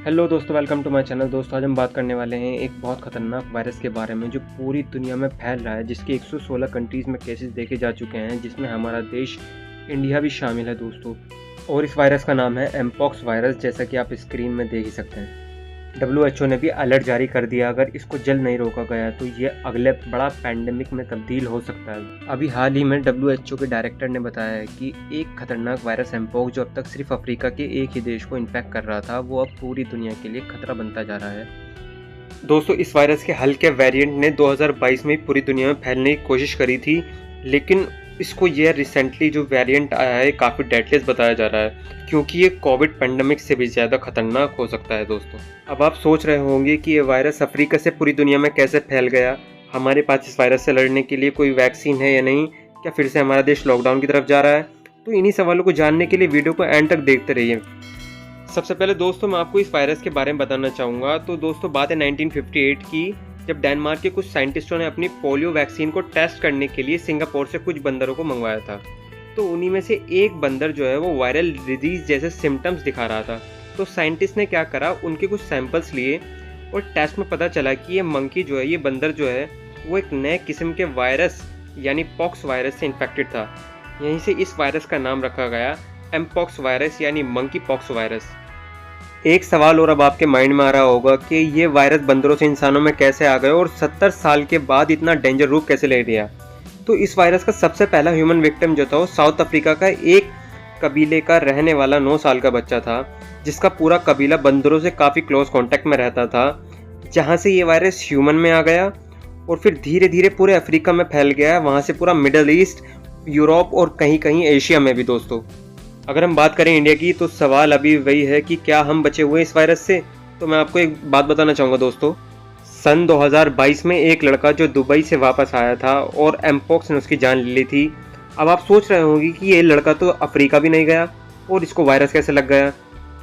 Hello दोस्तों, welcome to my channel. दोस्तों आज हम बात करने वाले हैं एक बहुत ख़तरनाक वायरस के बारे में जो पूरी दुनिया में फैल रहा है, जिसके 116 कंट्रीज़ में केसेस देखे जा चुके हैं, जिसमें हमारा देश इंडिया भी शामिल है दोस्तों। और इस वायरस का नाम है एमपॉक्स वायरस, जैसा कि आप स्क्रीन में देख ही सकते हैं। WHO ने भी अलर्ट जारी कर दिया, अगर इसको जल्द नहीं रोका गया तो ये अगले बड़ा पैंडेमिक में तब्दील हो सकता है। अभी हाल ही में WHO के डायरेक्टर ने बताया है कि एक खतरनाक वायरस एमपॉक्स जो अब तक सिर्फ अफ्रीका के एक ही देश को इन्फेक्ट कर रहा था, वो अब पूरी दुनिया के लिए खतरा बनता जा रहा है। दोस्तों इस वायरस के हल्के वेरिएंट ने 2022 में पूरी दुनिया में फैलने की कोशिश करी थी, लेकिन इसको ये रिसेंटली जो वेरिएंट आया है काफ़ी डेडलीस्ट बताया जा रहा है, क्योंकि ये कोविड पेंडेमिक से भी ज़्यादा खतरनाक हो सकता है दोस्तों। अब आप सोच रहे होंगे कि ये वायरस अफ्रीका से पूरी दुनिया में कैसे फैल गया, हमारे पास इस वायरस से लड़ने के लिए कोई वैक्सीन है या नहीं, क्या फिर से हमारा देश लॉकडाउन की तरफ जा रहा है? तो इन्हीं सवालों को जानने के लिए वीडियो को एंड तक देखते रहिए। सबसे पहले दोस्तों मैं आपको इस वायरस के बारे में बताना चाहूँगा। तो दोस्तों बात है 1958 की, जब डेनमार्क के कुछ साइंटिस्टों ने अपनी पोलियो वैक्सीन को टेस्ट करने के लिए सिंगापुर से कुछ बंदरों को मंगवाया था। तो उन्हीं में से एक बंदर जो है वो वायरल डिजीज जैसे सिम्टम्स दिखा रहा था। तो साइंटिस्ट ने क्या करा, उनके कुछ सैंपल्स लिए और टेस्ट में पता चला कि ये मंकी जो है, ये बंदर जो है वो एक नए किस्म के वायरस यानी पॉक्स वायरस से इन्फेक्टेड था। यहीं से इस वायरस का नाम रखा गया एमपॉक्स वायरस यानी मंकी पॉक्स वायरस। एक सवाल और अब आपके माइंड में आ रहा होगा कि ये वायरस बंदरों से इंसानों में कैसे आ गए और 70 साल के बाद इतना डेंजर रूप कैसे ले लिया। तो इस वायरस का सबसे पहला ह्यूमन विक्टिम जो था वो साउथ अफ्रीका का एक कबीले का रहने वाला 9 साल का बच्चा था, जिसका पूरा कबीला बंदरों से काफ़ी क्लोज कांटेक्ट में रहता था, जहाँ से ये वायरस ह्यूमन में आ गया और फिर धीरे धीरे पूरे अफ्रीका में फैल गया, वहाँ से पूरा मिडल ईस्ट, यूरोप और कहीं कहीं एशिया में भी। दोस्तों अगर हम बात करें इंडिया की, तो सवाल अभी वही है कि क्या हम बचे हुए इस वायरस से। तो मैं आपको एक बात बताना चाहूँगा दोस्तों, सन 2022 में एक लड़का जो दुबई से वापस आया था और एमपॉक्स ने उसकी जान ले ली थी। अब आप सोच रहे होंगे कि ये लड़का तो अफ्रीका भी नहीं गया और इसको वायरस कैसे लग गया।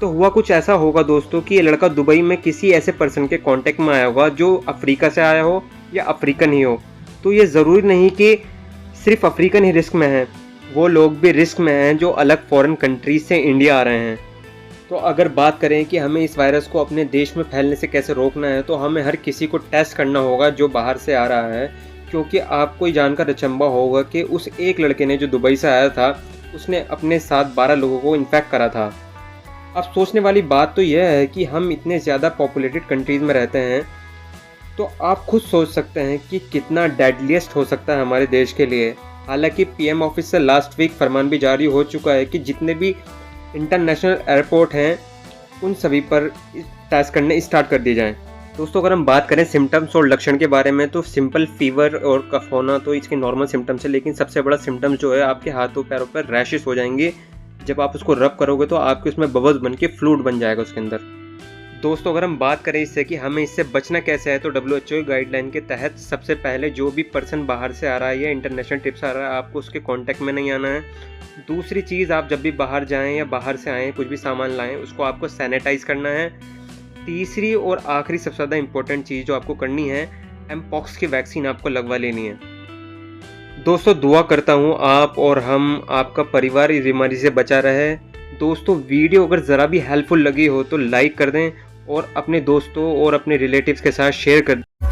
तो हुआ कुछ ऐसा होगा दोस्तों कि ये लड़का दुबई में किसी ऐसे पर्सन के कांटेक्ट में आया होगा जो अफ्रीका से आया हो या अफ्रीकन ही हो। तो ये ज़रूरी नहीं कि सिर्फ अफ्रीकन ही रिस्क में है, वो लोग भी रिस्क में हैं जो अलग फॉरेन कंट्रीज से इंडिया आ रहे हैं। तो अगर बात करें कि हमें इस वायरस को अपने देश में फैलने से कैसे रोकना है, तो हमें हर किसी को टेस्ट करना होगा जो बाहर से आ रहा है, क्योंकि आपको ये जानकर अचंभा होगा कि उस एक लड़के ने जो दुबई से आया था, उसने अपने साथ 12 लोगों को इन्फेक्ट करा था। अब सोचने वाली बात तो यह है कि हम इतने ज़्यादा पॉपुलेटेड कंट्रीज़ में रहते हैं, तो आप खुद सोच सकते हैं कि कितना डेडलीस्ट हो सकता है हमारे देश के लिए। हालांकि पीएम ऑफिस से लास्ट वीक फरमान भी जारी हो चुका है कि जितने भी इंटरनेशनल एयरपोर्ट हैं उन सभी पर टेस्ट करने स्टार्ट कर दिए जाएं। दोस्तों अगर हम बात करें सिम्टम्स और लक्षण के बारे में, तो सिंपल फीवर और कफ होना तो इसके नॉर्मल सिम्टम्स है, लेकिन सबसे बड़ा सिम्टम जो है आपके हाथों पैरों पर रैशेस हो जाएंगे। जब आप उसको रब करोगे तो आपके उसमें बबल्स बन के फ्लूइड बन जाएगा उसके अंदर। दोस्तों अगर हम बात करें इससे कि हमें इससे बचना कैसे है, तो WHO गाइडलाइन के तहत सबसे पहले जो भी पर्सन बाहर से आ रहा है या इंटरनेशनल ट्रिप से आ रहा है, आपको उसके कांटेक्ट में नहीं आना है। दूसरी चीज़, आप जब भी बाहर जाएं या बाहर से आएँ कुछ भी सामान लाएं, उसको आपको सैनिटाइज करना है। तीसरी और आखिरी सबसे ज़्यादा इंपॉर्टेंट चीज़ जो आपको करनी है, एमपॉक्स की वैक्सीन आपको लगवा लेनी है। दोस्तों दुआ करता हूँ आप और हम, आपका परिवार इस बीमारी से बचा रहे। दोस्तों वीडियो अगर ज़रा भी हेल्पफुल लगी हो तो लाइक कर दें और अपने दोस्तों और अपने रिलेटिव्स के साथ शेयर कर दें।